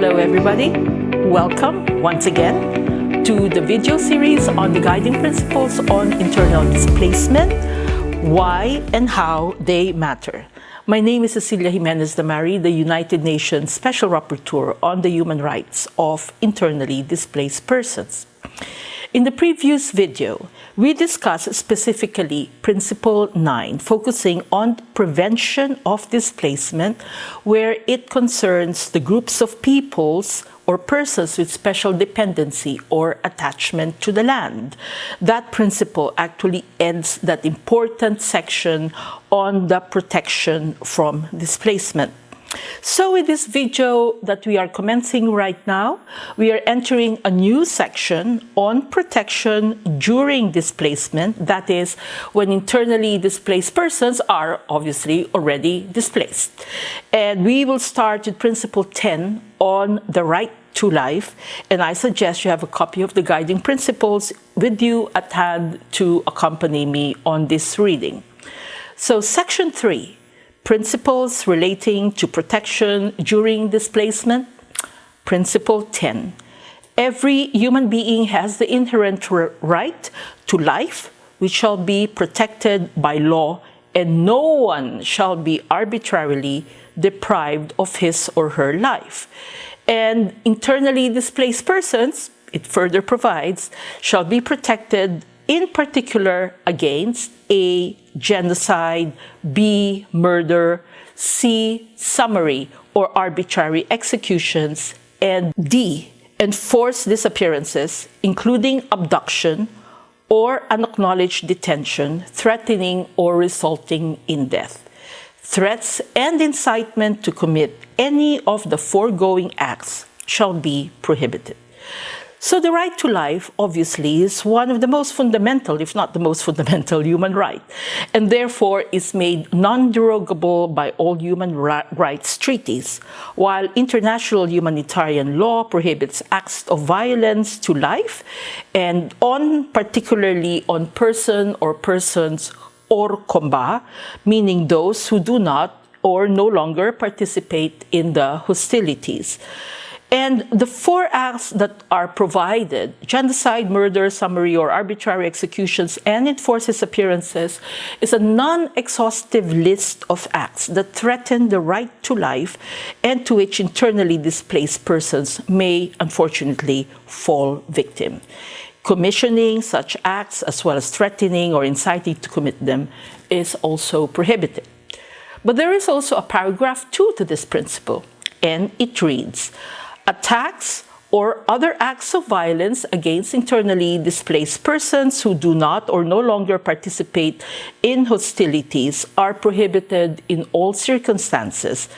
Hello everybody, welcome once again to the video series on the guiding principles on internal displacement, why and how they matter. My name is Jimenez-Damary, the United Nations Special Rapporteur on the human rights of internally displaced persons. In the previous video, we discussed specifically Principle 9, focusing on prevention of displacement, where it concerns the groups of peoples or persons with special dependency or attachment to the land. That principle actually ends that important section on the protection from displacement. So in this video that we are commencing right now, we are entering a new section on protection during displacement, that is, when internally displaced persons are obviously already displaced. And we will start with Principle 10 on the right to life, and I suggest you have a copy of the guiding principles with you at hand to accompany me on this reading. So Section 3. Principles relating to protection during displacement. Principle 10. Every human being has the inherent right to life, which shall be protected by law, and no one shall be arbitrarily deprived of his or her life. And internally displaced persons, it further provides, shall be protected in particular against A, genocide, B, murder, C, summary or arbitrary executions, and D, enforced disappearances, including abduction or unacknowledged detention, threatening or resulting in death. Threats and incitement to commit any of the foregoing acts shall be prohibited. So the right to life, obviously, is one of the most fundamental, if not the most fundamental, human right, and therefore is made non-derogable by all human rights treaties, while international humanitarian law prohibits acts of violence to life, and particularly on person or persons or combat, meaning those who do not or no longer participate in the hostilities. And the four acts that are provided, genocide, murder, summary, or arbitrary executions, and enforced disappearances, is a non-exhaustive list of acts that threaten the right to life and to which internally displaced persons may, unfortunately, fall victim. Commissioning such acts, as well as threatening or inciting to commit them, is also prohibited. But there is also a paragraph 2 to this principle, and it reads, attacks or other acts of violence against internally displaced persons who do not or no longer participate in hostilities are prohibited in all circumstances,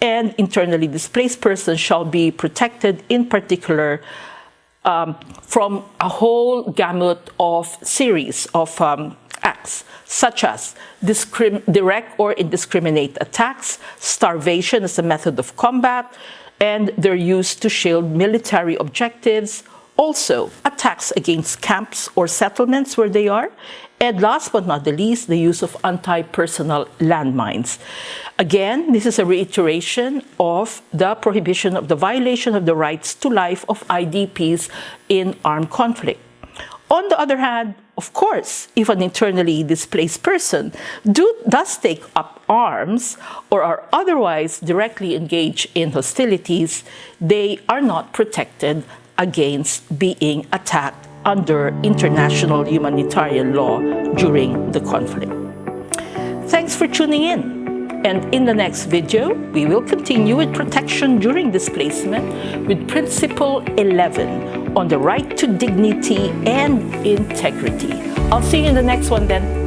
and internally displaced persons shall be protected in particular from a whole gamut of series of acts, such as direct or indiscriminate attacks, starvation as a method of combat, and they're used to shield military objectives, also attacks against camps or settlements where they are, and last but not the least, the use of anti-personnel landmines. Again, this is a reiteration of the prohibition of the violation of the rights to life of IDPs in armed conflict. On the other hand, of course, if an internally displaced person does take up arms or are otherwise directly engaged in hostilities, they are not protected against being attacked under international humanitarian law during the conflict. Thanks for tuning in. And in the next video, we will continue with protection during displacement with Principle 11 on the right to dignity and integrity. I'll see you in the next one then.